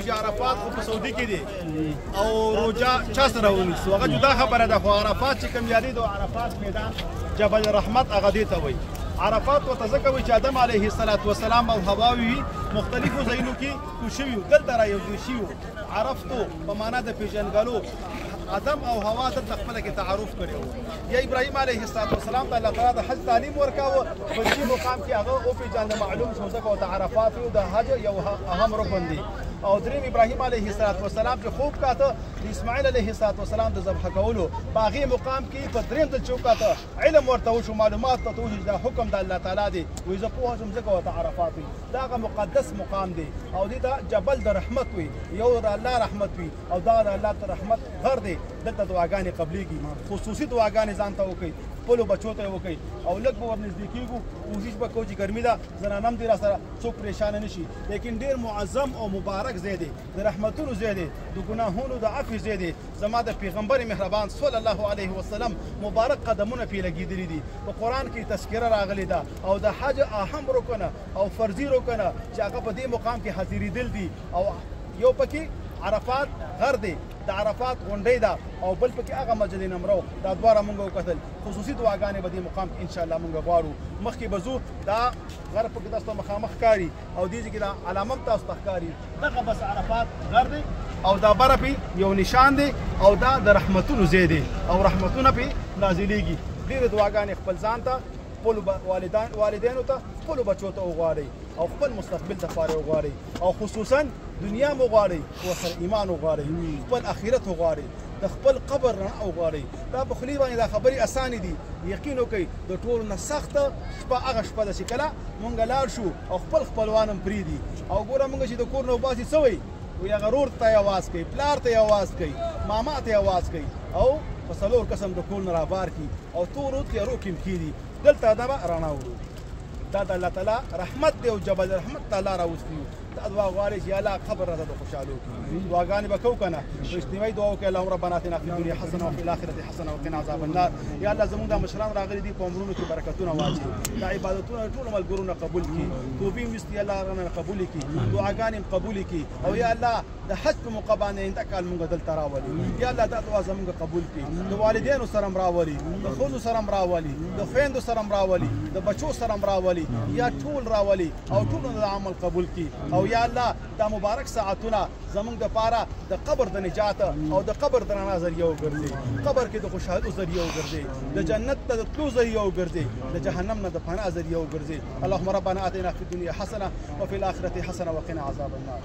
وي چې عرفات خو په سعودي کې دي او روجا چا سره ونیسو هغه جدا خبره ده خو عرفات چې کوم یادي د عرفات میدان جبل رحمت هغه دې ته وایي عرفات ورته ځکه وایي چې آدم علیه السلام او حوا وي مختلفو ځایونو کې کوز شوي وو دلته را یو ځای شوي وو عرفتو په معنا د پېژندګلو آدم او حوا دلته خپله کې تعارف کړی وو یا ابراهیم علیه السلام ته الله تعالی د حج تعلیم ورکاوه په دې مقام کې هغه وپېژانده معلوم شو ځکه ورته عرفات وي د حج یو اهم رکن دی او دریم ابراهیم علیه السلام چې خوب کاته د اسماعیل علیه السلام د ذبح کولو په هغې مقام کې په دریم ځل چې وکاته علم ورته وشو معلومات ورته وشو چې دا حکم د الله تعالی دی وایي زه پوه شوم ځکه ورته عرفات وي دا هغه مقدس مقام دی او دې ته جبل د رحمت وي یو د الله رحمت وي او دا د الله د رحمت غر دی دلته دعاګانې قبلیږي خصوصي دعاګانې ځان ته وکړئ خپلو بچو ته یې وکړئ او لږ به ورنږدې کېږو کوشش به کوو چې ګرمي ده زنانه هم دې راسره څوک پریشانه نه شي لیکن ډېر معظم او مبارک ځای دی د رحمتونو ځای دی د ګناهونو د عفو ځای دی زما د پیغمبر مهربان صلی الله علیه وسلم مبارک قدمونه پې لګېدلي دي په قرآن کې تذکره راغلې ده او د حج اهم رکنه او فرضي رکنه چې هغه په دې مقام کې حاضرېدل دي او یو پکې عرفات غر دی د عرفات غونډۍ ده او بل پکې هغه مسجد نمرو دا دواړه مونږ وکتل خصوصي دعاګانې به دې مقام کې انشاءالله مونږ غواړو مخکې به ځو دا غر پکې تاسو ته مخامخ ښکاري او دې ځای کې دا علامه هم تاسو ته ښکاري دغه بس عرفات غر دی او دا بره پې یو نشان دی او دا د رحمتونو ځای دی او رحمتونه پې نازلېږي ډېرې دعاګانې خپل ځان ته خپلو والدینو ته خپلو بچو ته وغواړئ او خپل مستقبل دپاره وغواړئ او خصوصا دنیا مو غواړئ ورسره ایمان وغواړئ خپل آخرت وغواړئ د خپل قبر رڼا وغواړئ دا په خولې باندې دا خبرې اسانې دي یقین وکئ د ټولو نه سخته شپه هغه شپه ده چې کله مونږ لاړ شو او خپل خپلوان هم پرېږدي او ګوره مونږ چې د کور نه وباسي څه وایي وایي هغه رور ته یې اواز کوي پلار ته یې اواز کوي ماما ته یې اواز کوي او په څلور قسم د کور نه رابار کړي او تورو تیارو کې هم کېدي دلته دا به رڼا وړو دا د الله تعالی رحمت دی او جبل رحمت تعالی راوستي دا دعا غواړي چې الله قبر راته د خوشحالو کړي دعاګانې به کوو که نه اجتماعي دعا وکړئ اللهم ربنا اتنا فی الدنیا حسنه وفي الاخرة حسنه وقنا عذاب النار یا الله زموږ دا مشران راغلي دي په عمرونو کې برکتونه واچوي دا عبادتونه ټولو ملګرو قبول کړي توبې هم وستي الله رانه قبول کړي دعاګانې هم قبول کړي او یا الله د حج په موقع باندې انده کال مونږ دلته راولي یا الله دا دعا زموږ قبول کړي د والدینو سره هم راولي د ښځو سره هم راولي د خویندو سره هم راولي د بچو سره هم راولي یا ټول راولي او ټولو د عمل قبول کړي او یا الله دا مبارک ساعتونه زموږ دپاره د قبر د نجات او د قبر د رڼا ذریعه وګرځي قبر کې د خوشحالو ذریعه وګرځي د جنت ته د تلو ذریعه وګرځي د جهنم نه د پناه ذریعه وګرځي اللهم ربنا آتنا فی الدنیا حسنه وفي الاخرة حسنه وقنا عذاب النار